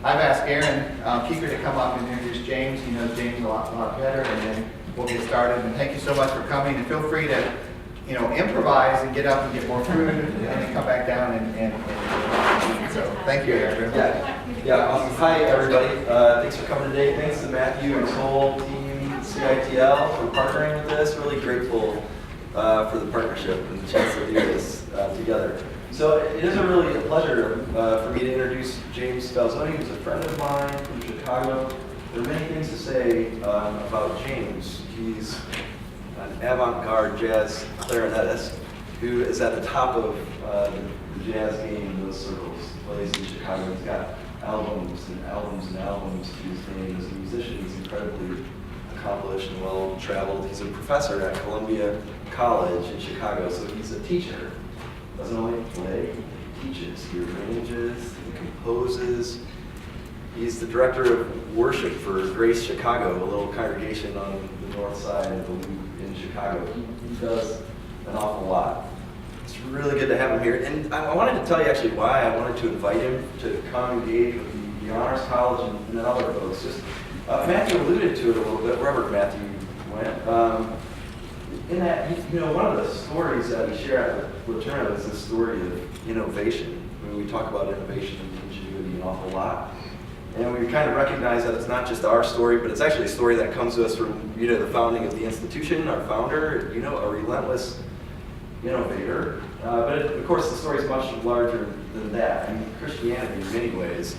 I've asked Aaron Keeper to come up and introduce James. He knows James a lot better, and then we'll get started. And thank you so much for coming, and feel free to, improvise and get up and get more food, and then come back down and so thank you, Aaron. Yeah, awesome. Hi, everybody. Thanks for coming today. Thanks to Matthew and his whole team, CITL, for partnering with this. Really grateful for the partnership and the chance to do this together. So it is really a pleasure for me to introduce James Falzone, who's a friend of mine from Chicago. There are many things to say about James. He's an avant-garde jazz clarinetist who is at the top of the jazz game in those circles. Plays in Chicago. He's got albums and albums and albums to his name. As a musician, he's incredibly accomplished and well-traveled. He's a professor at Columbia College in Chicago, so he's a teacher. Doesn't only play, he teaches. He arranges, he composes. He's the director of worship for Grace Chicago, a little congregation on the north side of the Loop in Chicago. He does an awful lot. It's really good to have him here. And I wanted to tell you actually why I wanted to invite him to come engage with the Honors College and then other folks. Just Matthew alluded to it a little bit, wherever Matthew went. In that, one of the stories that we share at LETU is the story of innovation. I mean, we talk about innovation and ingenuity an awful lot. And we kind of recognize that it's not just our story, but it's actually a story that comes to us from, the founding of the institution, our founder, a relentless innovator. But of course, the story is much larger than that. I mean, Christianity, in many ways,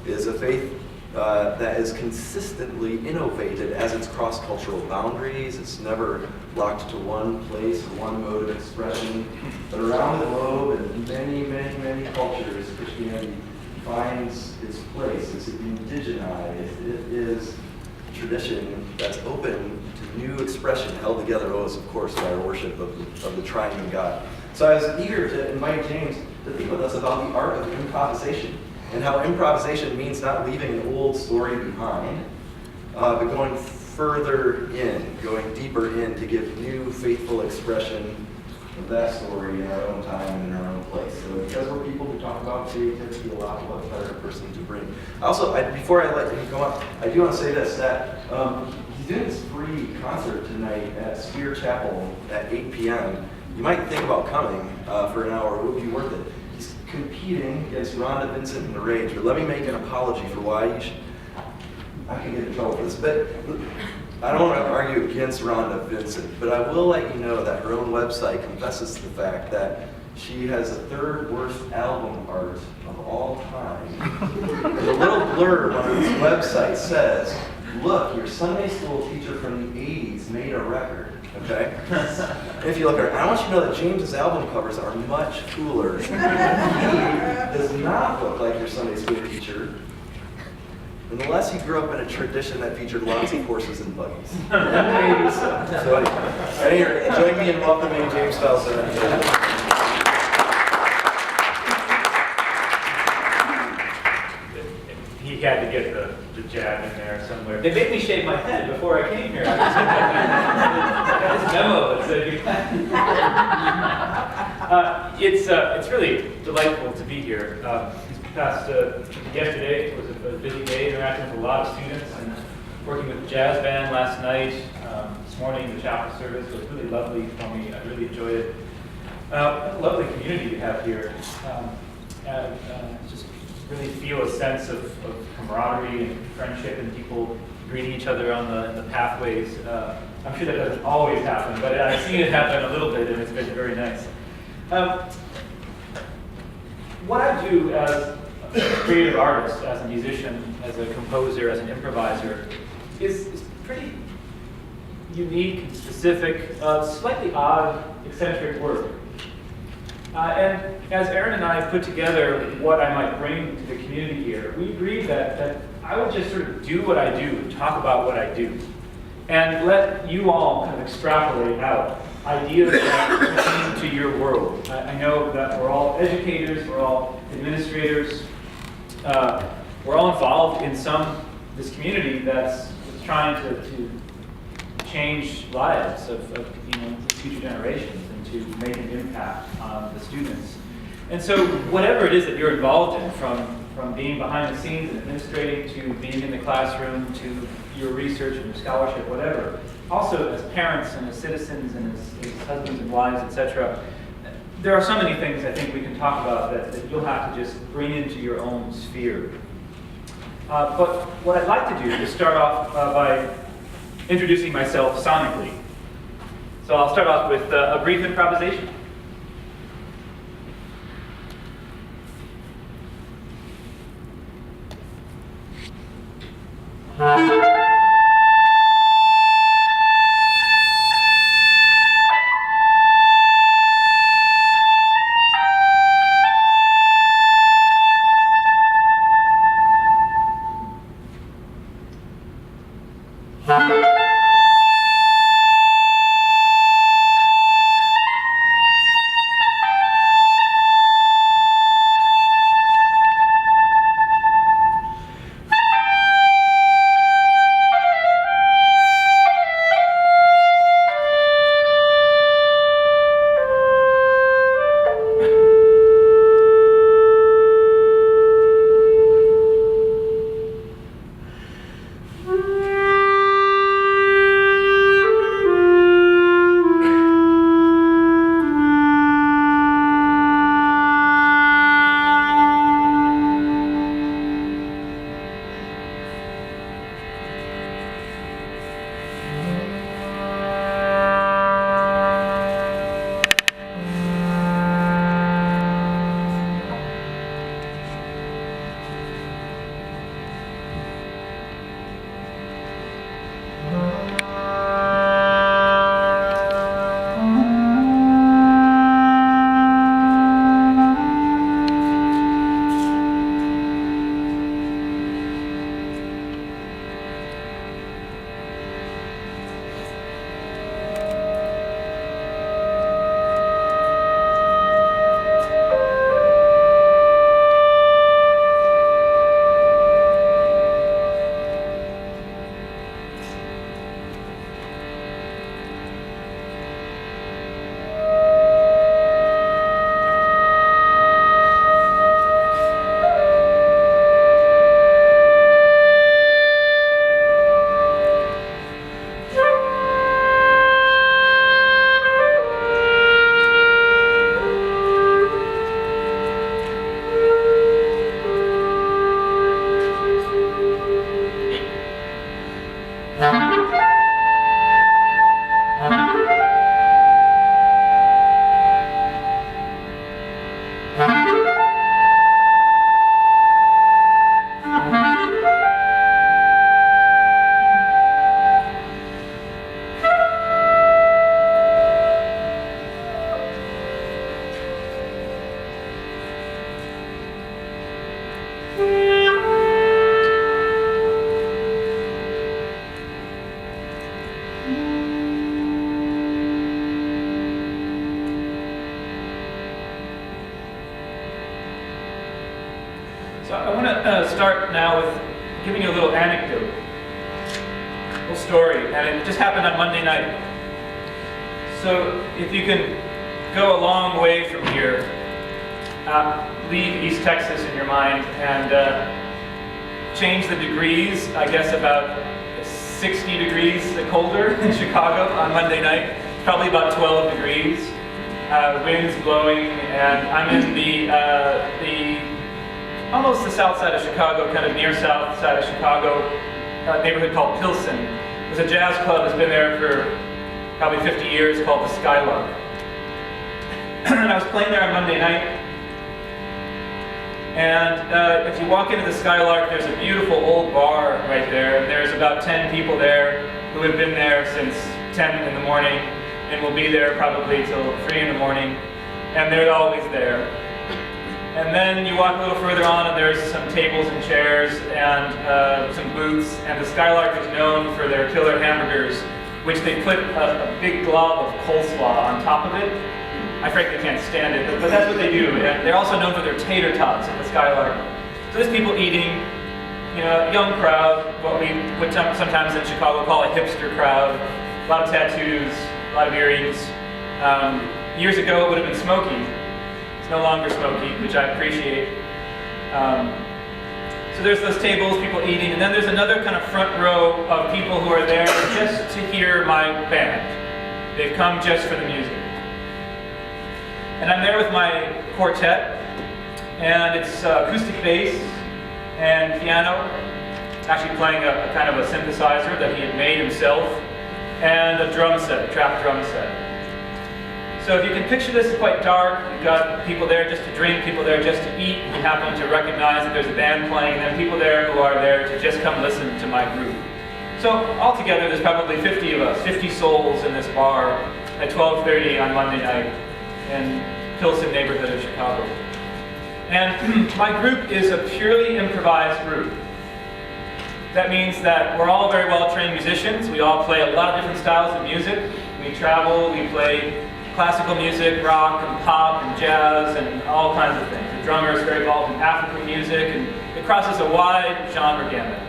is a faith that is consistently innovated as its cross-cultural boundaries. It's never locked to one place or one mode of expression. But around the globe, in many, many, many cultures, Christianity finds its place. It's indigenized. It is a tradition that's open to new expression, held together, of course, by our worship of the triune God. So I was eager to invite James to think with us about the art of improvisation, and how improvisation means not leaving an old story behind, but going further in, going deeper in to give new, faithful expression of that story in our own time and in our own place. So because we're people who talk about creativity a lot, what better person to bring. Also, before I let him go on, I do want to say this, that he's doing this free concert tonight at Spear Chapel at 8 p.m. You might think about coming for an hour. It would be worth it. He's competing against Rhonda Vincent in the Rage, but let me make an apology for why you should. I can get in trouble for this, but I don't want to argue against Rhonda Vincent, but I will let you know that her own website confesses to the fact that she has the third worst album art of all time. And the little blurb on her website says, "Look, your Sunday school teacher from the 80s made a record." Okay? And if you look at her, I want you to know that James's album covers are much cooler. He does not look like your Sunday school teacher, unless he grew up in a tradition that featured lots of horses and buggies. Maybe so. So anyway, join me in welcoming James Falzone. He had to get the jab in there somewhere. They made me shave my head before I came here. I got this memo that said it's really delightful to be here. Yesterday was a busy day, interacting with a lot of students and working with the jazz band last night. This morning, the chapel service was really lovely for me. I really enjoyed it. What a lovely community you have here. Just really feel a sense of camaraderie and friendship and people greeting each other on the pathways. I'm sure that doesn't always happen, but I've seen it happen a little bit, and it's been very nice. What I do as a creative artist, as a musician, as a composer, as an improviser, is pretty unique and specific, slightly odd, eccentric work. And as Aaron and I put together what I might bring to the community here, we agreed that I would just sort of do what I do, talk about what I do, and let you all kind of extrapolate out ideas that pertain to your world. I know that we're all educators, we're all administrators, we're all involved in this community that's trying to change lives of future generations and to make an impact on the students. And so whatever it is that you're involved in, from from being behind the scenes and administrating to being in the classroom to your research and your scholarship, whatever. Also, as parents and as citizens and as husbands and wives, etc., there are so many things I think we can talk about that you'll have to just bring into your own sphere. But what I'd like to do is start off by introducing myself sonically. So I'll start off with a brief improvisation. So I want to start now with giving you a little anecdote, a little story, and it just happened on Monday night. So if you can go a long way from here, leave East Texas in your mind and change the degrees, I guess about 60 degrees colder in Chicago on Monday night, probably about 12 degrees, winds blowing, and I'm in the almost the south side of Chicago, kind of near south side of Chicago, neighborhood called Pilsen. There's a jazz club that's been there for probably 50 years called the Skylark. And I was playing there on Monday night. And if you walk into the Skylark, there's a beautiful old bar right there. And there's about 10 people there who have been there since 10 in the morning and will be there probably till 3 in the morning. And they're always there. And then you walk a little further on and there's some tables and chairs and some booths. And the Skylark is known for their killer hamburgers, which they put a big glob of coleslaw on top of it. I frankly can't stand it, but that's what they do. And they're also known for their tater tots at the Skylark. So there's people eating, you know, a young crowd, what we would sometimes in Chicago call a hipster crowd. A lot of tattoos, a lot of earrings. Years ago it would have been smoky. It's no longer smoky, which I appreciate. So there's those tables, people eating, and then there's another kind of front row of people who are there just to hear my band. They've come just for the music. And I'm there with my quartet, and it's acoustic bass and piano, actually playing a kind of a synthesizer that he had made himself, and a drum set, a trap drum set. So if you can picture this, it's quite dark. You've got people there just to drink, people there just to eat. You happen to recognize that there's a band playing, and then people there who are there to just come listen to my group. So altogether, there's probably 50 of us, 50 souls in this bar at 12:30 on Monday night in Pilsen neighborhood of Chicago. And my group is a purely improvised group. That means that we're all very well-trained musicians. We all play a lot of different styles of music. We travel, we play classical music, rock and pop and jazz and all kinds of things. The drummer is very involved in African music, and it crosses a wide genre gamut.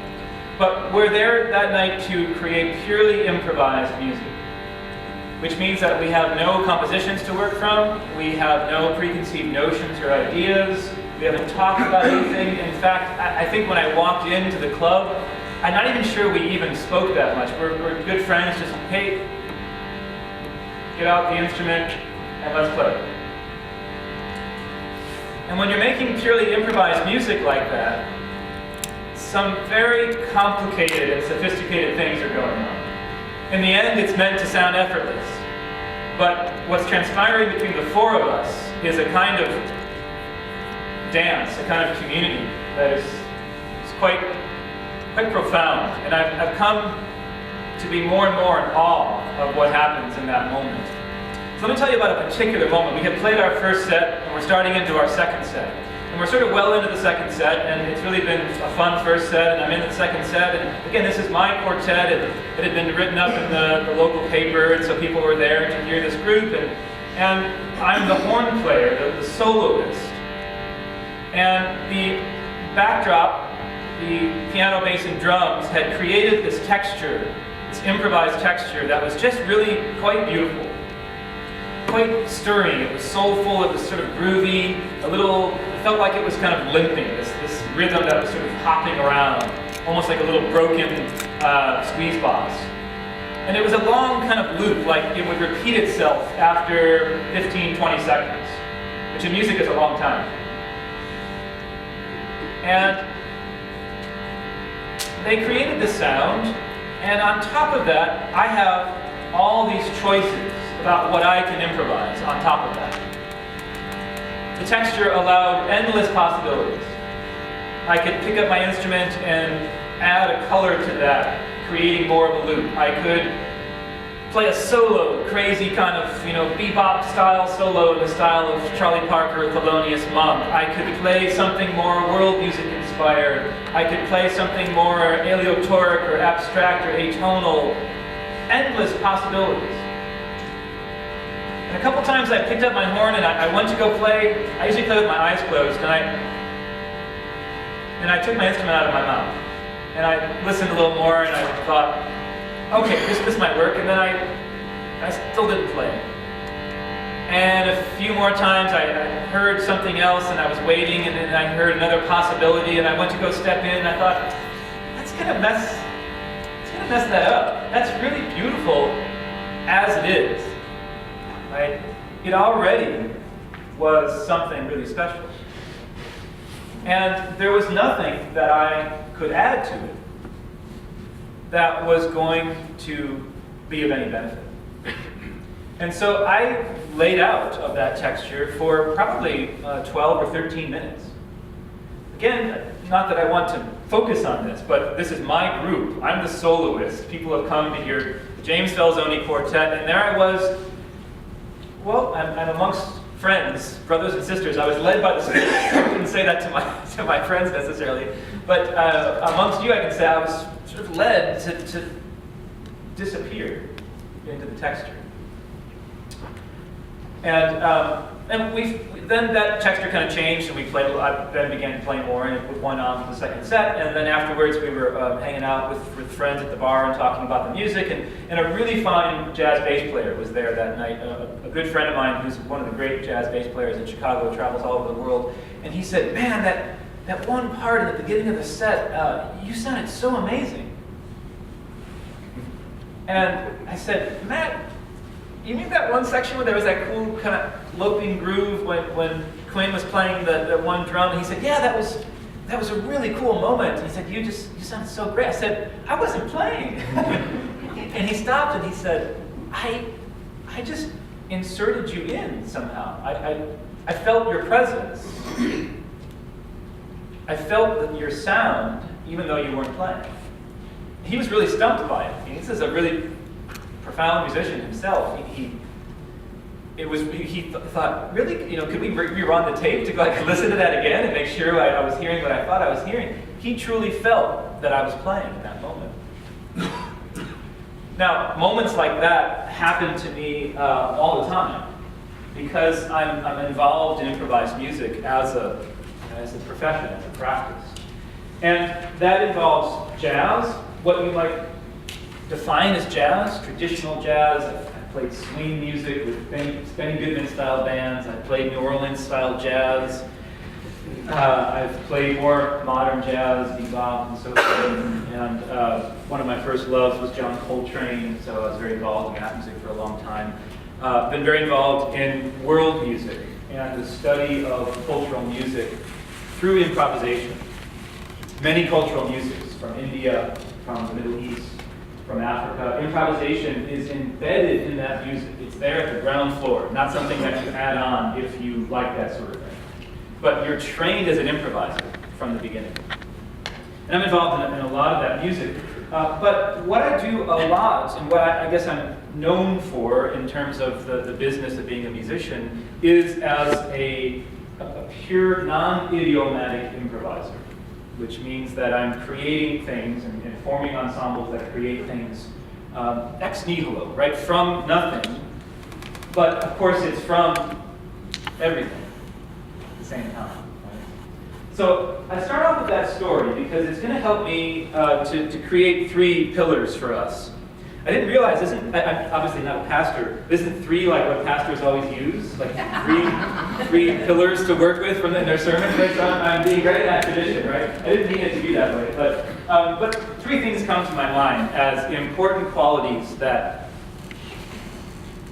But we're there that night to create purely improvised music, which means that we have no compositions to work from, we have no preconceived notions or ideas, we haven't talked about anything. In fact, I think when I walked into the club, I'm not even sure we even spoke that much. We're good friends, just, hey, get out the instrument and let's play. And when you're making purely improvised music like that, some very complicated and sophisticated things are going on. In the end, it's meant to sound effortless. But what's transpiring between the four of us is a kind of dance, a kind of community that is quite profound. And I've come to be more and more in awe of what happens in that moment. So let me tell you about a particular moment. We had played our first set, and we're starting into our second set. And we're sort of well into the second set, and it's really been a fun first set, and I'm in the second set. And again, this is my quartet, and it had been written up in the local paper, and so people were there to hear this group. And I'm the horn player, the soloist. And the backdrop, the piano, bass, and drums had created this texture, this improvised texture that was just really quite beautiful, quite stirring. It was soulful, it was sort of groovy, it felt like it was kind of limping, this rhythm that was sort of hopping around, almost like a little broken squeeze box. And it was a long kind of loop, like it would repeat itself after 15, 20 seconds, which in music is a long time. And they created this sound, and on top of that, I have all these choices about what I can improvise on top of that. The texture allowed endless possibilities. I could pick up my instrument and add a color to that, creating more of a loop. I could play a solo, crazy kind of, bebop style solo in the style of Charlie Parker or Thelonious Monk. I could play something more world music inspired. I could play something more aleatoric or abstract or atonal. Endless possibilities. And a couple times I picked up my horn and I went to go play. I usually play with my eyes closed, and I took my instrument out of my mouth. And I listened a little more, and I thought, okay, this might work, and then I still didn't play. And a few more times I heard something else, and I was waiting, and then I heard another possibility, and I went to go step in, and I thought, that's gonna mess that up. That's really beautiful as it is, right? It already was something really special. And there was nothing that I could add to it that was going to be of any benefit. And so I laid out of that texture for probably 12 or 13 minutes. Again, not that I want to focus on this, but this is my group. I'm the soloist. People have come to hear the James Falzone Quartet, and there I was. Well, I'm amongst friends, brothers and sisters. I was led by the Spirit. I couldn't say that to my friends necessarily, but amongst you, I can say I was sort of led to disappear into the texture. And then that texture kind of changed, and I then began playing more, and it went on for the second set. And then afterwards, we were hanging out with friends at the bar and talking about the music. And a really fine jazz bass player was there that night. A good friend of mine, who's one of the great jazz bass players in Chicago, travels all over the world. And he said, "Man, that one part at the beginning of the set, you sounded so amazing. And I said, Matt, you mean that one section where there was that cool kind of loping groove when Quinn was playing the one drum? And he said, yeah, that was a really cool moment. He said, you sounded so great. I said, I wasn't playing. And he stopped and he said, I just inserted you in somehow. I felt your presence. I felt that your sound, even though you weren't playing. He was really stumped by it. I mean, this is a really profound musician himself. He thought, really, could we rerun the tape to listen to that again and make sure I was hearing what I thought I was hearing? He truly felt that I was playing in that moment. Now, moments like that happen to me all the time because I'm involved in improvised music as a profession, as a practice. And that involves jazz, what you might define as jazz, traditional jazz. I've played swing music with Benny Goodman style bands. I've played New Orleans style jazz. I've played more modern jazz, bebop, and so forth. And one of my first loves was John Coltrane, so I was very involved in that music for a long time. Been very involved in world music and the study of cultural music through improvisation. Many cultural musics from India, from the Middle East, from Africa. Improvisation is embedded in that music. It's there at the ground floor, not something that you add on if you like that sort of thing. But you're trained as an improviser from the beginning. And I'm involved in a lot of that music. But what I do a lot, and what I guess I'm known for in terms of the business of being a musician, is as a pure, non-idiomatic improviser, which means that I'm creating things and forming ensembles that create things ex nihilo, right, from nothing. But of course, it's from everything at the same time. Right? So I start off with that story because it's going to help me to create three pillars for us. I didn't realize, I'm obviously not a pastor, isn't three like what pastors always use? Like three pillars to work with from in their sermons? Right? So I'm being right in that tradition, right? I didn't mean it to be that way, but three things come to my mind as important qualities that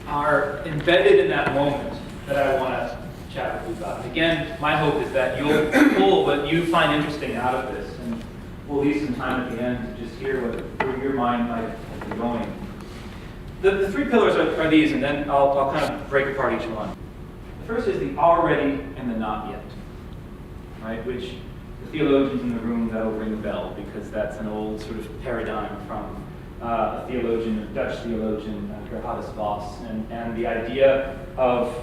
are embedded in that moment that I want to chat with you about. Again, my hope is that you'll pull what you find interesting out of this, and we'll leave some time at the end to just hear where your mind might be going. The three pillars are these, and then I'll kind of break apart each one. The first is the already and the not yet, right? Which the theologians in the room, that'll ring a bell, because that's an old sort of paradigm from a theologian, a Dutch theologian, Gerhardus Voss, and the idea of,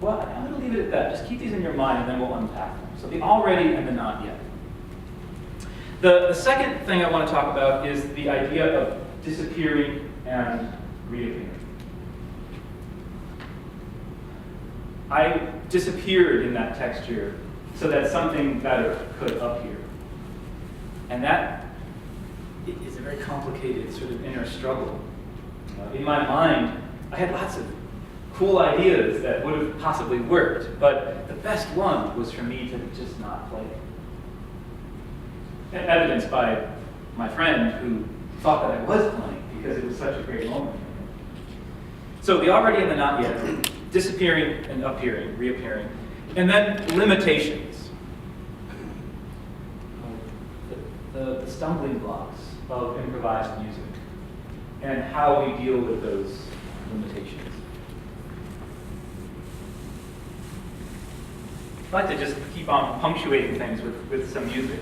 well, I'm going to leave it at that. Just keep these in your mind, and then we'll unpack them. So the already and the not yet. The second thing I want to talk about is the idea of disappearing and reappearing. I disappeared in that texture so that something better could appear. And that is a very complicated sort of inner struggle. In my mind, I had lots of cool ideas that would have possibly worked, but the best one was for me to just not play. Evidenced by my friend who thought that I was playing because it was such a great moment. So the already and the not yet, disappearing and appearing, reappearing, and then limitations. The stumbling blocks of improvised music and how we deal with those limitations. I'd like to just keep on punctuating things with some music.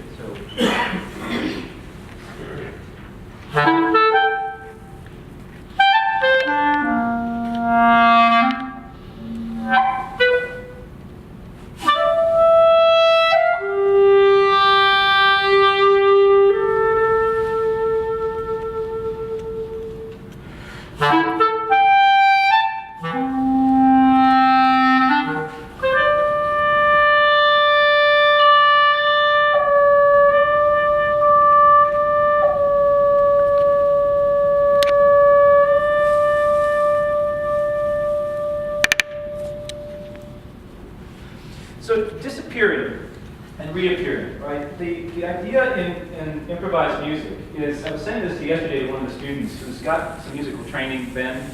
the idea in improvised music is, I was saying this yesterday to one of the students who's got some musical training, Ben,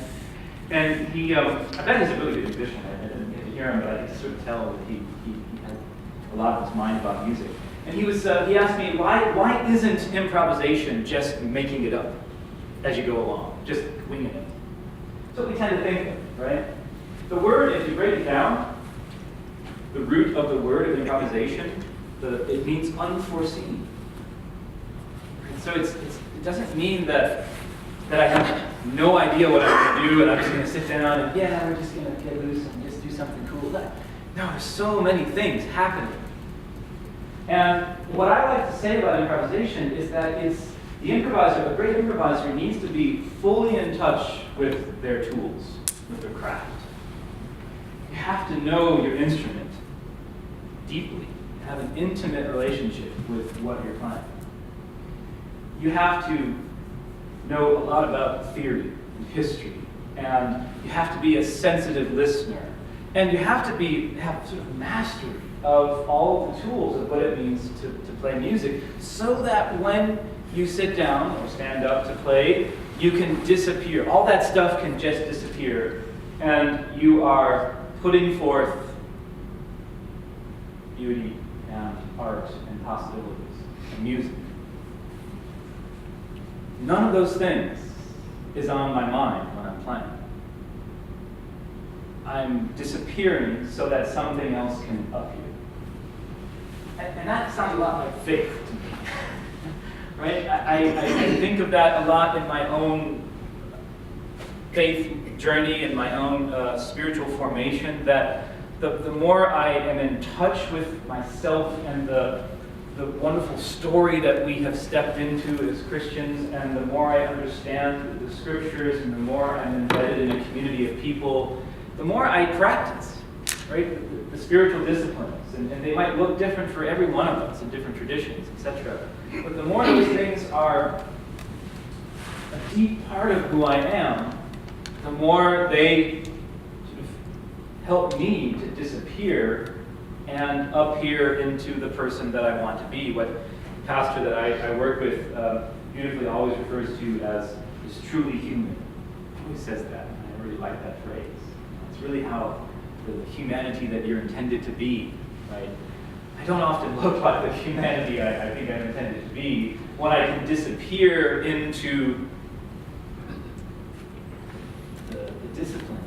and he, I bet he's a really good musician. I didn't get to hear him, but I could sort of tell that he had a lot of his mind about music. And he asked me, why isn't improvisation just making it up as you go along, just winging it? That's what we tend to think of, right? The word, if you break it down, the root of the word of improvisation, it means unforeseen. And so it doesn't mean that I have no idea what I'm going to do and I'm just going to sit down and, yeah, we're just going to get loose and just do something cool. No, there's so many things happening. And what I like to say about improvisation is that the improviser, a great improviser, needs to be fully in touch with their tools, with their craft. You have to know your instrument deeply, have an intimate relationship with what you're playing. You have to know a lot about theory and history, and you have to be a sensitive listener, and you have to have sort of mastery of all of the tools of what it means to play music, so that when you sit down or stand up to play, you can disappear. All that stuff can just disappear, and you are putting forth beauty and art and possibilities and music. None of those things is on my mind when I'm playing. I'm disappearing so that something else can appear. And that sounds a lot like faith to me. Right? I think of that a lot in my own faith journey, in my own spiritual formation, that the more I am in touch with myself and the wonderful story that we have stepped into as Christians, and the more I understand the scriptures, and the more I'm embedded in a community of people, the more I practice, right? The spiritual disciplines. And they might look different for every one of us in different traditions, etc. But the more those things are a deep part of who I am, the more they sort of help me to disappear and appear into the person that I want to be. What the pastor that I work with beautifully always refers to as is truly human. He always says that, and I really like that phrase. It's really how the humanity that you're intended to be, right? I don't often look like the humanity I think I'm intended to be when I can disappear into the discipline,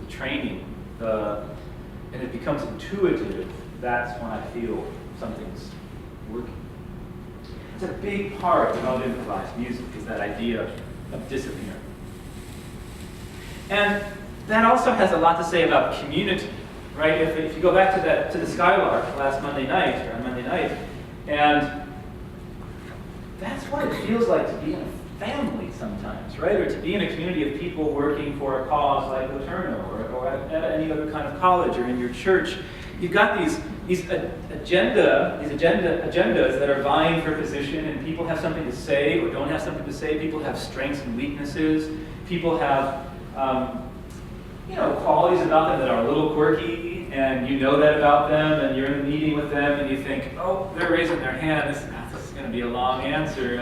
the training, and it becomes intuitive. That's when I feel something's working. It's a big part of improvised music, is that idea of disappearing. And that also has a lot to say about community, right? If you go back to the Skylark last Monday night, and that's what it feels like to be in a family sometimes, right? Or to be in a community of people working for a cause like LETU, or at any other kind of college, or in your church. You've got these agendas that are vying for position, and people have something to say or don't have something to say. People have strengths and weaknesses. People have qualities about them that are a little quirky, and you know that about them, and you're in a meeting with them, and you think, oh, they're raising their hand. This is going to be a long answer.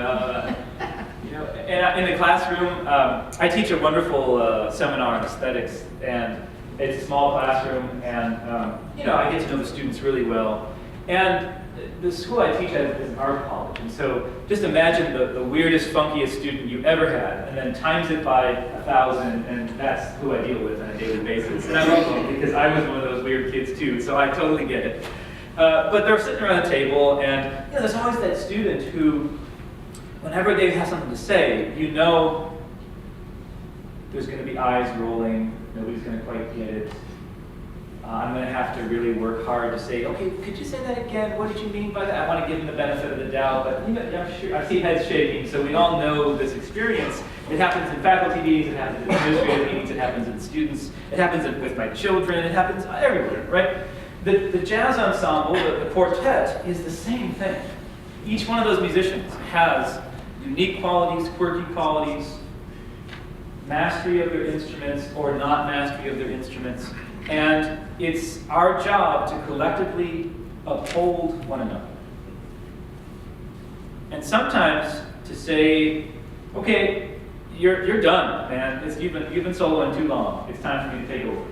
And in the classroom, I teach a wonderful seminar on aesthetics, and it's a small classroom, and I get to know the students really well. And the school I teach at is an art college, and so just imagine the weirdest, funkiest student you ever had, and then times it by 1,000, and that's who I deal with on a daily basis. And I love them because I was one of those weird kids too, so I totally get it. But they're sitting around the table, and there's always that student who, whenever they have something to say, there's going to be eyes rolling, nobody's going to quite get it. I'm going to have to really work hard to say, okay, could you say that again? What did you mean by that? I want to give them the benefit of the doubt, but I'm sure I see heads shaking, so we all know this experience. It happens in faculty meetings, it happens in administrative meetings, it happens in students, it happens with my children, it happens everywhere, right? The jazz ensemble, the quartet, is the same thing. Each one of those musicians has unique qualities, quirky qualities, mastery of their instruments or not mastery of their instruments. And it's our job to collectively uphold one another, And sometimes to say, okay, you're done, man. You've been soloing too long. It's time for me to take over.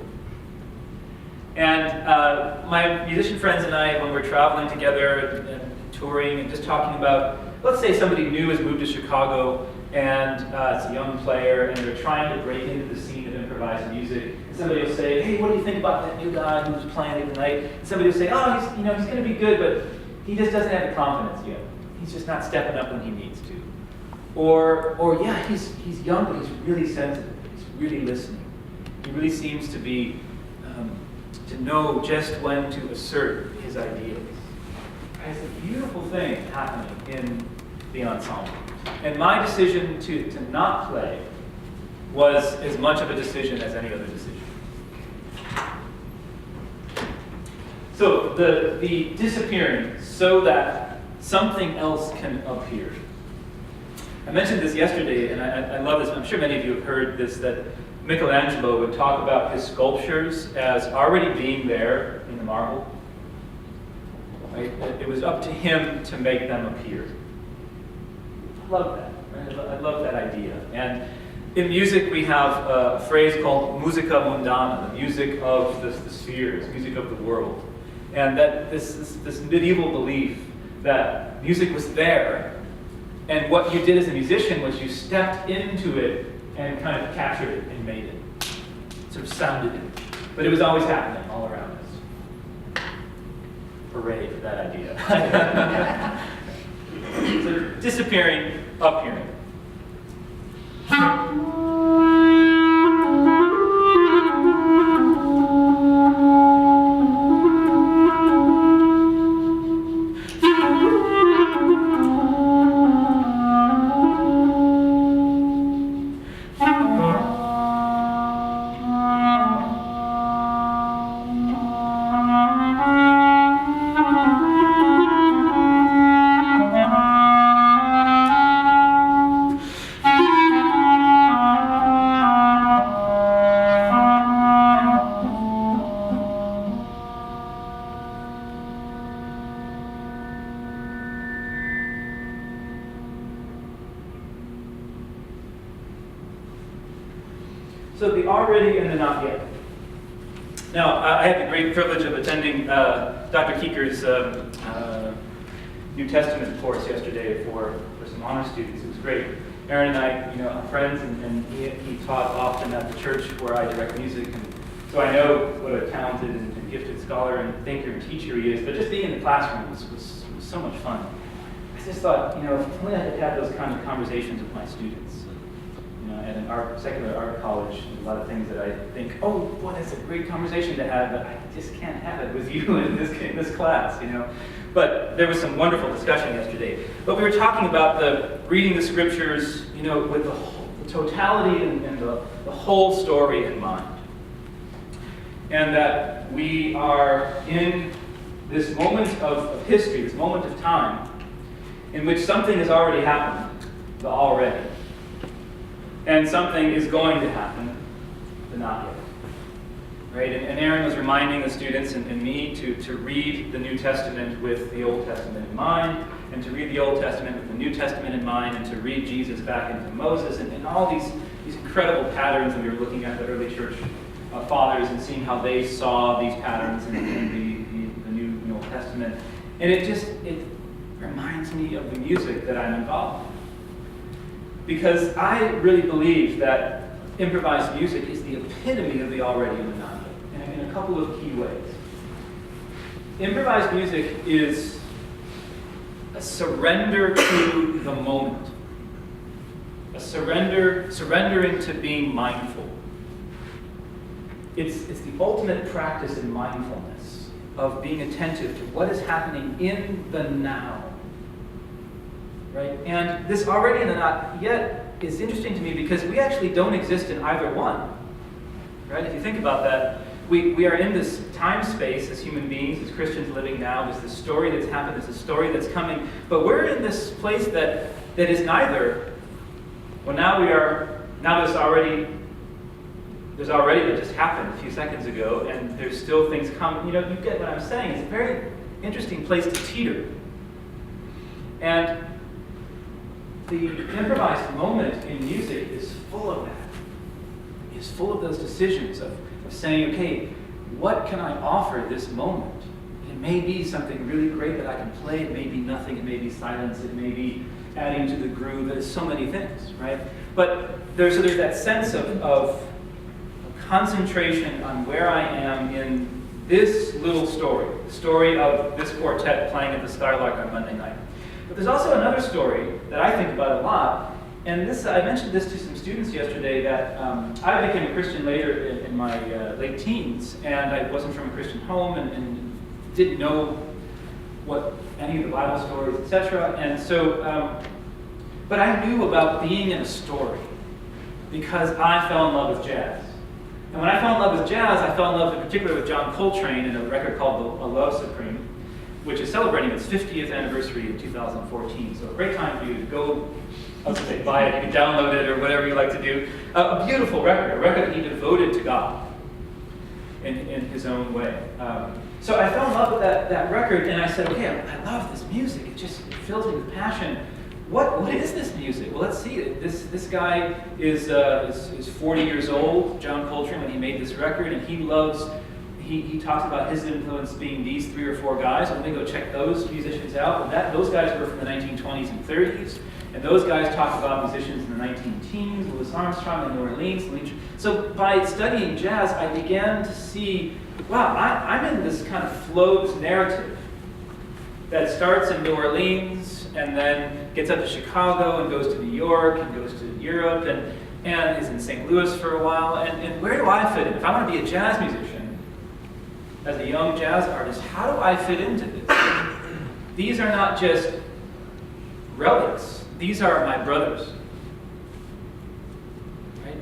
And my musician friends and I, when we're traveling together and touring and just talking about, let's say somebody new has moved to Chicago and it's a young player and they're trying to break into the scene of improvised music. And somebody will say, hey, what do you think about that new guy who's playing it tonight? And somebody will say, oh, he's going to be good, but he just doesn't have the confidence yet. He's just not stepping up when he needs to. Or yeah, he's young, but he's really sensitive. He's really listening. He really seems to be to know just when to assert his ideas. It's a beautiful thing happening in the ensemble. And my decision to not play was as much of a decision as any other decision. So the disappearing so that something else can appear. I mentioned this yesterday, and I love this. I'm sure many of you have heard this, that Michelangelo would talk about his sculptures as already being there in the marble. Right? It was up to him to make them appear. I love that. Right? I love that idea. And in music, we have a phrase called musica mundana, the music of the spheres, music of the world. And that this medieval belief that music was there, and what you did as a musician was you stepped into it and kind of captured it and made it, sort of sounded it. But it was always happening all around us. Hooray for that idea. So disappearing, appearing. So the already and the not yet. Now, I had the great privilege of attending Dr. Keeker's New Testament course yesterday for some honor students. It was great. Aaron and I, are friends, and he taught often at the church where I direct music, and so I know what a talented and gifted scholar and thinker and teacher he is. But just being in the classroom was so much fun. I just thought, if only I could have those kind of conversations with my students. At an secular art college, a lot of things that I think, oh boy, that's a great conversation to have, but I just can't have it with you in this class, But there was some wonderful discussion yesterday. But we were talking about reading the scriptures, with the totality and the whole story in mind. And that we are in this moment of history, this moment of time, in which something has already happened, the already. And something is going to happen, the not yet. Right? And Aaron was reminding the students and me to read the New Testament with the Old Testament in mind, and to read the Old Testament with the New Testament in mind, and to read Jesus back into Moses, and all these incredible patterns that we were looking at the early church fathers and seeing how they saw these patterns in the New and Old Testament. And it reminds me of the music that I'm involved in. Because I really believe that improvised music is the epitome of the already and the not yet, in a couple of key ways. Improvised music is a surrender to the moment, a surrendering to being mindful. It's the ultimate practice in mindfulness, of being attentive to what is happening in the now. Right? And this already and the not yet is interesting to me because we actually don't exist in either one. Right? If you think about that, we are in this time space as human beings, as Christians living now. There's this story that's happened, there's this story that's coming, but we're in this place that is neither. Well, there's already that just happened a few seconds ago, and there's still things coming. You get what I'm saying. It's a very interesting place to teeter. And the improvised moment in music is full of that. It's full of those decisions of saying, okay, what can I offer this moment? It may be something really great that I can play. It may be nothing. It may be silence. It may be adding to the groove. There's so many things, right? But there's that sense of concentration on where I am in this little story, the story of this quartet playing at the Skylark on Monday night. But there's also another story that I think about a lot, and this I mentioned this to some students yesterday, that I became a Christian later in my late teens, and I wasn't from a Christian home and didn't know what any of the Bible stories, etc. And so, but I knew about being in a story because I fell in love with jazz. And when I fell in love with jazz, I fell in love in particular with John Coltrane in a record called A Love Supreme, which is celebrating its 50th anniversary in 2014. So a great time for you to go, I was going to say buy it, you can download it or whatever you like to do. A beautiful record, a record that he devoted to God in his own way. So I fell in love with that record, and I said, okay, I love this music. It fills me with passion. What is this music? Well, let's see. This guy is 40 years old, John Coltrane, when he made this record, and he talks about his influence being these 3 or 4 guys. Let me go check those musicians out. And those guys were from the 1920s and 30s, and those guys talk about musicians in the 19-teens, Louis Armstrong in New Orleans. So by studying jazz, I began to see, wow, I'm in this kind of flow, this narrative that starts in New Orleans and then gets up to Chicago and goes to New York and goes to Europe and is in St. Louis for a while. And where do I fit in? If I want to be a jazz musician, as a young jazz artist, how do I fit into this? These are not just relics. These are my brothers. Right?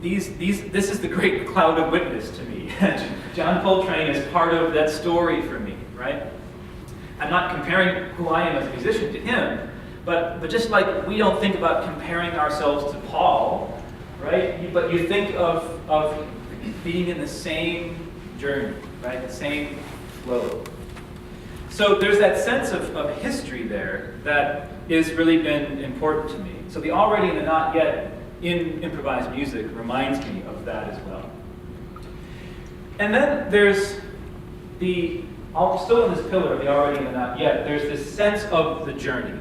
This is the great cloud of witness to me. John Coltrane is part of that story for me, right? I'm not comparing who I am as a musician to him, but just like we don't think about comparing ourselves to Paul, right? But you think of being in the same journey, right? The same flow. So there's that sense of history there that has really been important to me. So the already and the not yet in improvised music reminds me of that as well. And then there's still in this pillar of the already and the not yet, there's this sense of the journey.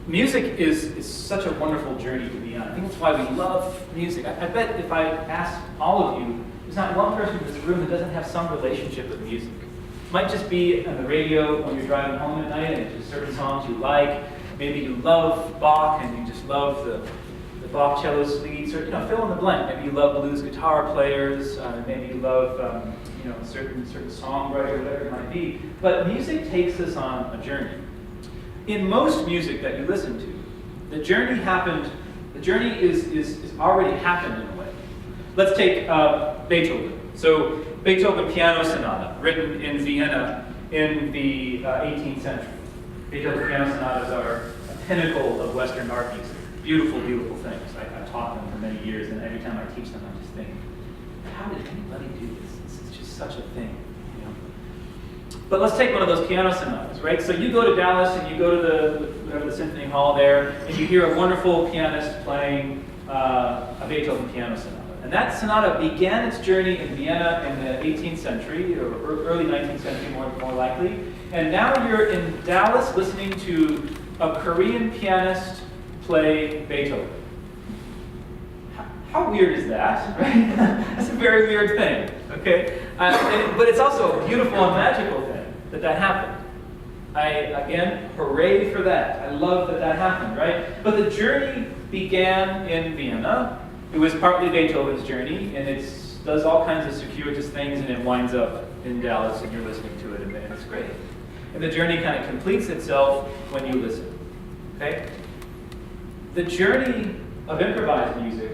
Music is such a wonderful journey to be on. I think that's why we love music. I bet if I asked all of you, there's not one person in this room that doesn't have some relationship with music. It might just be on the radio when you're driving home at night and it's just certain songs you like. Maybe you love Bach and you just love the Bach cello suites, or fill in the blank. Maybe you love blues guitar players. Maybe you love certain songwriter, whatever it might be. But music takes us on a journey. In most music that you listen to, the journey is already happened in a way. Let's take Beethoven. So Beethoven Piano Sonata, written in Vienna in the 18th century. Beethoven Piano Sonatas are a pinnacle of Western art music. Beautiful, beautiful things. I've taught them for many years, and every time I teach them, I just think, how did anybody do this? This is just such a thing. But let's take one of those piano sonatas, right? So you go to Dallas and you go to the Symphony Hall there, and you hear a wonderful pianist playing a Beethoven piano sonata. And that sonata began its journey in Vienna in the 18th century, or early 19th century more likely. And now you're in Dallas listening to a Korean pianist play Beethoven. How weird is that, right? That's a very weird thing, okay? But it's also a beautiful and magical thing that happened. Again, hooray for that. I love that happened, right? But the journey began in Vienna. It was partly Beethoven's journey, and it does all kinds of circuitous things, and it winds up in Dallas, and you're listening to it, and it's great. And the journey kind of completes itself when you listen, okay? The journey of improvised music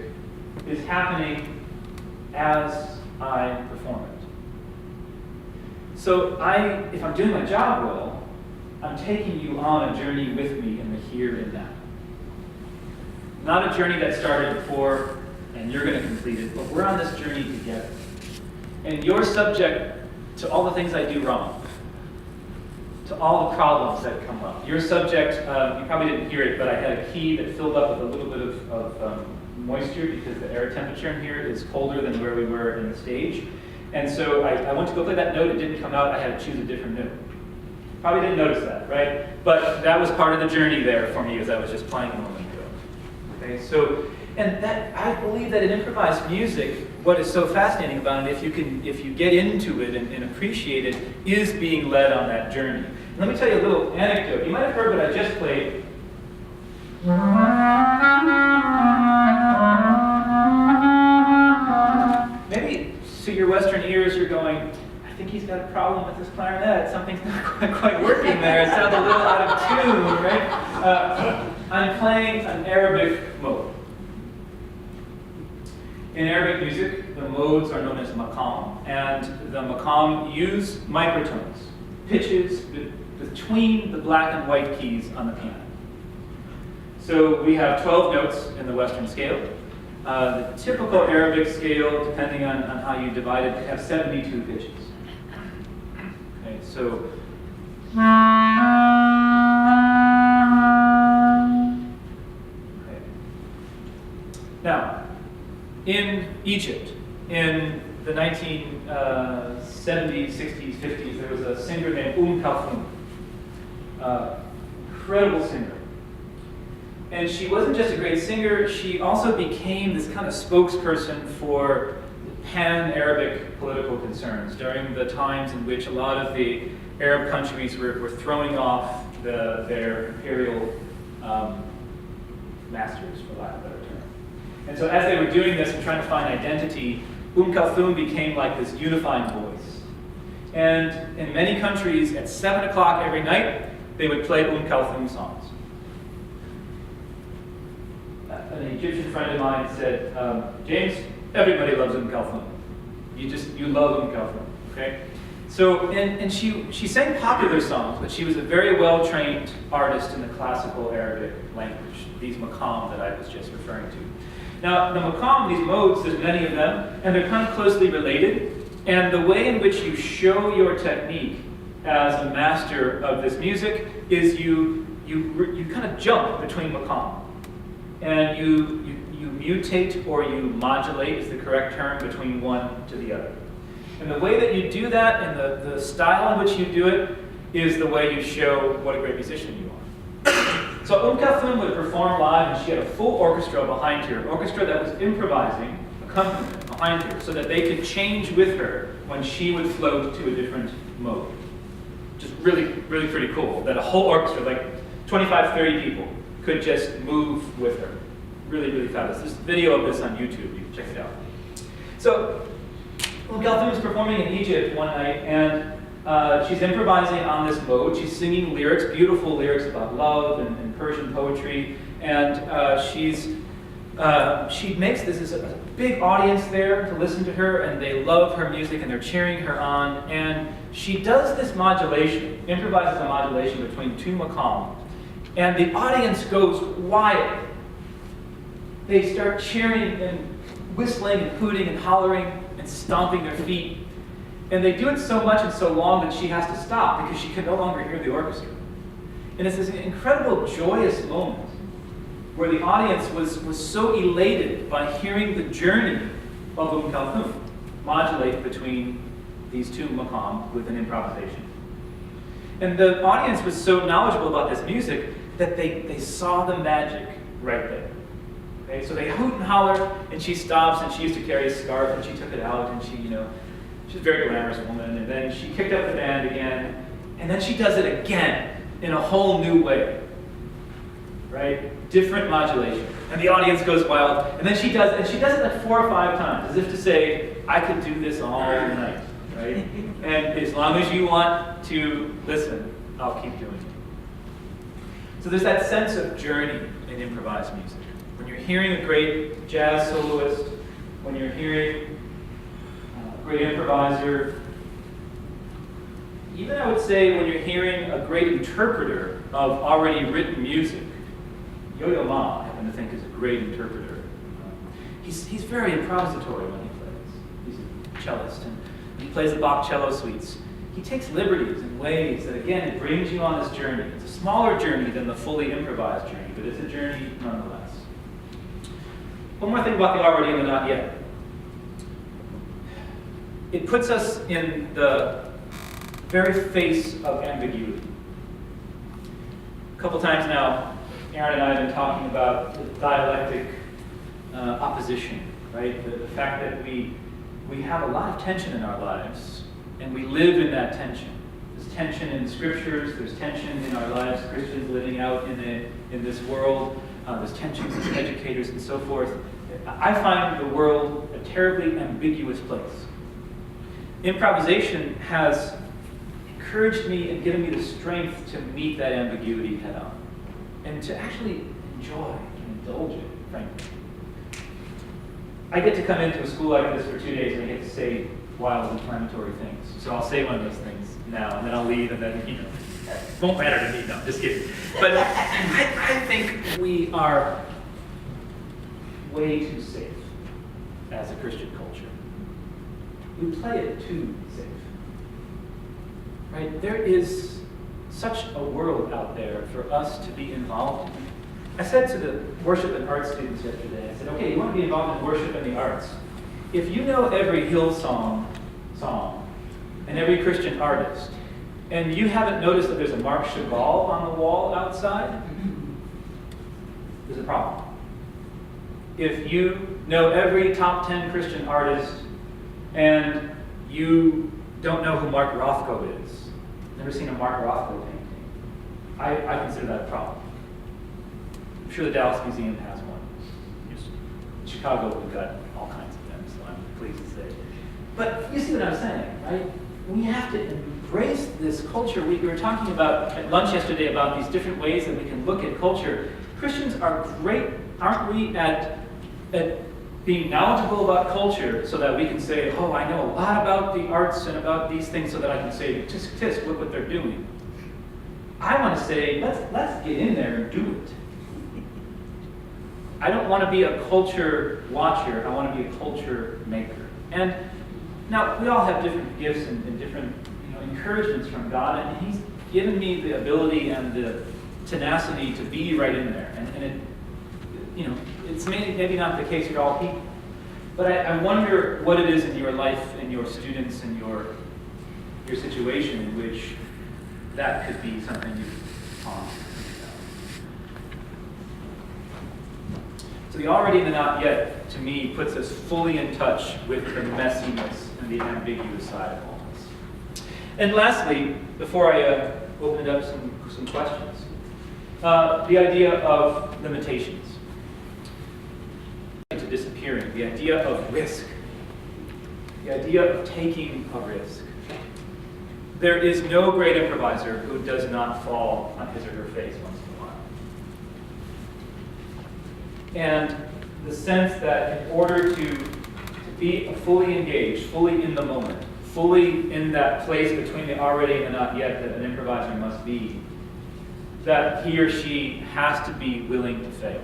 is happening as I perform it. So if I'm doing my job well, I'm taking you on a journey with me in the here and now. Not a journey that started before and you're going to complete it, but we're on this journey together. And you're subject to all the things I do wrong, to all the problems that come up. Your subject, you probably didn't hear it, but I had a key that filled up with a little bit of moisture because the air temperature in here is colder than where we were in the stage. And so I went to go play that note, it didn't come out, I had to choose a different note. Probably didn't notice that, right? But that was part of the journey there for me as I was just playing a moment ago. Okay, so, and that, I believe that in improvised music, what is so fascinating about it, if you get into it and appreciate it, is being led on that journey. Let me tell you a little anecdote. You might have heard what I just played. Maybe to your Western ears, you're going, I think he's got a problem with his clarinet. Something's not quite working there. It sounds a little out of tune, right? I'm playing an Arabic mode. In Arabic music, the modes are known as maqam, and the maqam use microtones, pitches between the black and white keys on the piano. So we have 12 notes in the Western scale. The typical Arabic scale, depending on how you divide it, have 72 pitches. Okay, so okay. Now, in Egypt, in the 1970s, 60s, 50s, there was a singer named Kulthum, incredible singer. And she wasn't just a great singer, she also became this kind of spokesperson for pan-Arabic political concerns during the times in which a lot of the Arab countries were throwing off their imperial masters, for lack of a better term. And so as they were doing this and trying to find identity, Kulthum became like this unifying voice. And in many countries, at 7 o'clock every night, they would play Kulthum songs. An Egyptian friend of mine said, James, everybody loves Kulthum. You love Kulthum, okay? So, and she sang popular songs, but she was a very well-trained artist in the classical Arabic language, these maqam that I was just referring to. Now, the maqam, these modes, there's many of them, and they're kind of closely related, and the way in which you show your technique as a master of this music is you kind of jump between maqam. And you mutate or you modulate is the correct term between one to the other. And the way that you do that and the style in which you do it is the way you show what a great musician you are. So Kulthum would perform live and she had a full orchestra behind her, an orchestra that was improvising accompaniment behind her so that they could change with her when she would float to a different mode. Just really, really pretty cool that a whole orchestra, like 25, 30 people, could just move with her. Really, really fabulous. There's a video of this on YouTube. You can check it out. So, Kulthum is performing in Egypt one night, and she's improvising on this mode. She's singing lyrics, beautiful lyrics about love and Persian poetry, and she makes this a big audience there to listen to her, and they love her music, and they're cheering her on. And she does this modulation, improvises a modulation between two maqams. And the audience goes wild. They start cheering and whistling and hooting and hollering and stomping their feet. And they do it so much and so long that she has to stop because she can no longer hear the orchestra. And it's this incredible joyous moment where the audience was so elated by hearing the journey of Kulthum modulate between these two maqam with an improvisation. And the audience was so knowledgeable about this music that they saw the magic right there. Okay, so they hoot and holler, and she stops, and she used to carry a scarf, and she took it out, and she's a very glamorous woman, and then she kicked up the band again, and then she does it again in a whole new way, right? Different modulation, and the audience goes wild, and then she does it like 4 or 5 times, as if to say, I could do this all night, right? And as long as you want to listen, I'll keep doing it. So there's that sense of journey in improvised music. When you're hearing a great jazz soloist, when you're hearing a great improviser, even I would say when you're hearing a great interpreter of already written music, Yo-Yo Ma, I happen to think is a great interpreter. He's very improvisatory when he plays. He's a cellist, and he plays the Bach cello suites. he takes liberties in ways that, again, it brings you on this journey. It's a smaller journey than the fully improvised journey, but it's a journey nonetheless. One more thing about the already and the not yet. It puts us in the very face of ambiguity. A couple times now, Aaron and I have been talking about the dialectic opposition, right? The fact that we have a lot of tension in our lives, and we live in that tension. There's tension in the scriptures, there's tension in our lives, Christians living out in this world, there's tensions as educators and so forth. I find the world a terribly ambiguous place. Improvisation has encouraged me and given me the strength to meet that ambiguity head on, and to actually enjoy and indulge it, frankly. I get to come into a school like this for 2 days and I get to say wild, inflammatory things. So I'll say one of those things now, and then I'll leave, and then, it won't matter to me. No, just kidding. But I think we are way too safe as a Christian culture. We play it too safe. Right? There is such a world out there for us to be involved in. I said to the worship and arts students yesterday, I said, okay, you want to be involved in worship and the arts. If you know every Hillsong song and every Christian artist, and you haven't noticed that there's a Mark Chagall on the wall outside, there's a problem. If you know every top 10 Christian artist and you don't know who Mark Rothko is, never seen a Mark Rothko painting, I consider that a problem. I'm sure the Dallas Museum has one. In Chicago, we've got all kinds of them, so I'm pleased to say. But you see what I'm saying, right? We have to embrace this culture. We were talking about at lunch yesterday about these different ways that we can look at culture. Christians are great, aren't we, at being knowledgeable about culture so that we can say, oh, I know a lot about the arts and about these things, so that I can say, tisk, tisk, look what they're doing. I want to say, let's get in there and do it. I don't want to be a culture watcher. I want to be a culture maker. And now, we all have different gifts and different encouragements from God, and He's given me the ability and the tenacity to be right in there. And it, it's maybe not the case for all people. But I wonder what it is in your life and your students and your situation in which that could be something you ponder. So the already and the not yet, to me, puts us fully in touch with the messiness and the ambiguous side of all this. And lastly, before I open it up some questions, the idea of limitations. To disappearing, the idea of risk, the idea of taking a risk. There is no great improviser who does not fall on his or her face once in a while. And the sense that in order to be fully engaged, fully in the moment, fully in that place between the already and the not yet that an improviser must be, that he or she has to be willing to fail,